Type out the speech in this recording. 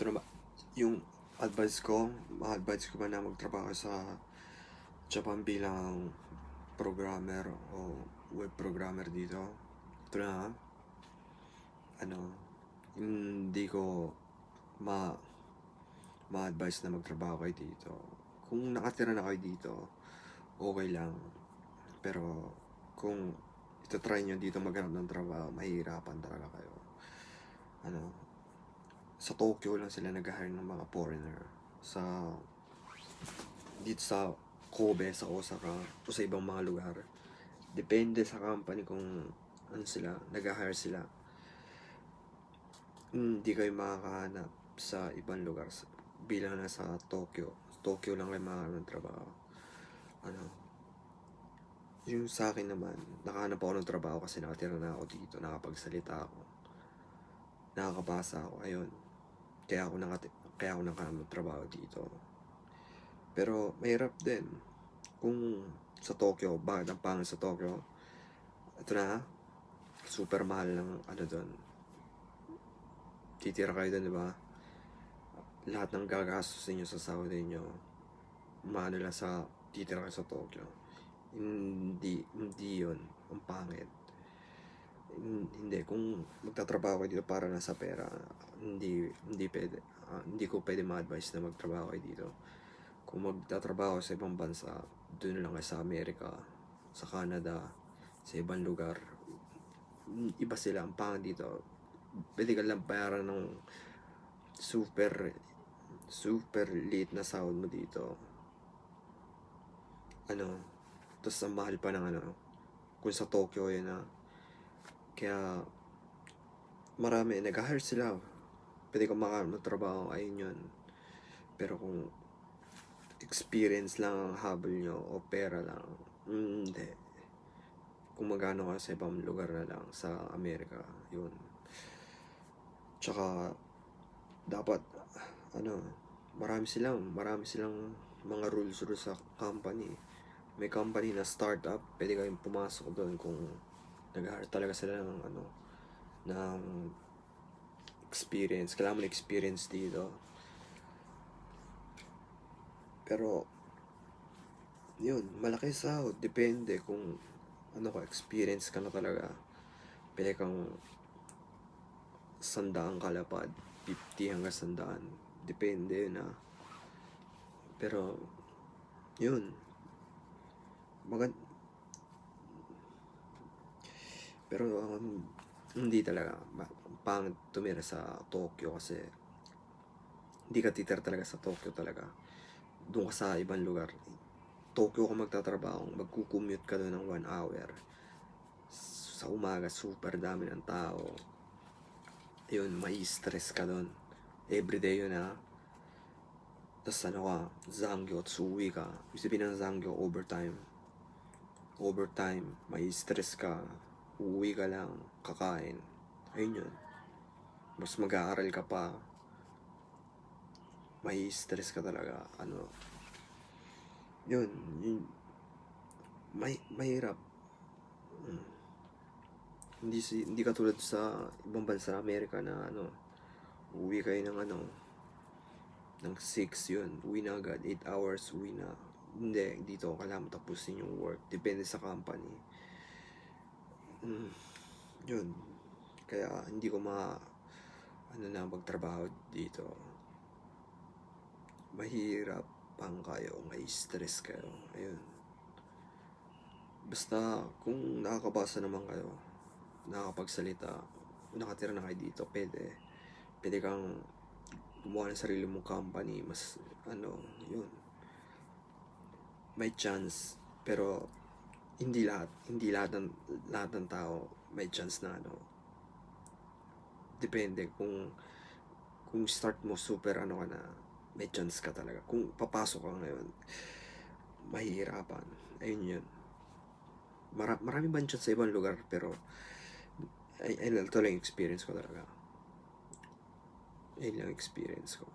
Ito naman, yung ma-advise ko ba na magtrabaho sa Japan bilang programmer o web programmer dito. Ito na, ano, hindi ko ma ma-advise na magtrabaho kayo dito. Kung nakatira na kayo dito, okay lang. Pero kung ito-try nyo dito maghanap ng trabaho, mahihirapan talaga kayo. Sa Tokyo lang sila nag-hire ng mga foreigner. Dito sa Kobe, sa Osaka, o sa ibang mga lugar. Depende sa company kung ano sila, nag-hire sila. Hindi kayo makakahanap sa ibang lugar. Bilang na sa Tokyo. Tokyo lang kayo makakahanap ng trabaho. Yung sa akin naman, nakahanap ako ng trabaho kasi nakatira na ako dito, nakapagsalita ako, nakakabasa ako, ayun. Kaya ako nakahanap ng trabaho dito. Pero mahirap din. Kung sa Tokyo, bakit ang pangit sa Tokyo? Ito na, super mahal ng doon. Titira kayo doon, di ba? Lahat ng gagastos niyo sa sahod niyo, maano lang sa titira kayo sa Tokyo. Hindi yun ang pangit. Hindi, kung magtatrabaho kayo dito para na sa pera, hindi pwede. Hindi ko pwede ma-advise na magtrabaho kayo dito. Kung magtatrabaho sa ibang bansa, doon lang kayo sa Amerika, sa Canada, sa ibang lugar. Iba sila, ang pangit dito. Pwede ka lang bayaran ng super liit na sahod mo dito. Tapos ang mahal pa ng kung sa Tokyo yun kaya marami nag-hire sila, pwede kang magtrabaho, ayun yun. Pero kung experience lang ang habol nyo o pera lang, hindi. Kung magano ka sa ibang lugar na lang sa Amerika, yun. Tsaka dapat marami silang mga rules sa company. May company na startup, pwede kayong pumasok doon kung nag-hire talaga sila ng experience. Kailangan mo na experience dito. Pero yun, malaki sahod, depende kung experience ka na talaga. Pwede kang 100 kalapad, 50 hanggang 100, depende yun Pero yun, pero hindi talaga pangit tumira sa Tokyo kasi hindi ka titira talaga sa Tokyo talaga. Doon ka sa ibang lugar. Tokyo ka magtatrabaho, magkukommute ka doon ng 1 hour. Sa umaga, super dami ng tao. Yun, may stress ka doon. Everyday yun Tapos Zangyo, at uwi ka. Ibig sabihin ng Zangyo, overtime, may stress ka, uwi ka lang, kakain. Ayun yun. Mas mag-aaral ka pa, may stress ka talaga. Yun mahirap. Hindi katulad sa ibang bansa sa Amerika na uwi kayo ng 6 yun, uwi na agad, 8 hours, uwi na. Hindi, dito kailangan tapusin yung work, depende sa company. Yun, kaya hindi ko magtrabaho dito. Mahirap pang kayo, may stress kayo, ayun. Basta kung nakakabasa naman kayo, nakakapagsalita, nakatira na kayo dito, pwede kang gumawa ng sarili mong company, mas yun, may chance. Pero hindi lahat ng tao may chance na depende kung start mo super ka na, may chance ka talaga. Kung papasok ka ngayon, mahihirapan. Ayun yun. Marami ba chance sa ibang lugar, pero ito lang experience ko talaga. Ayun lang experience ko.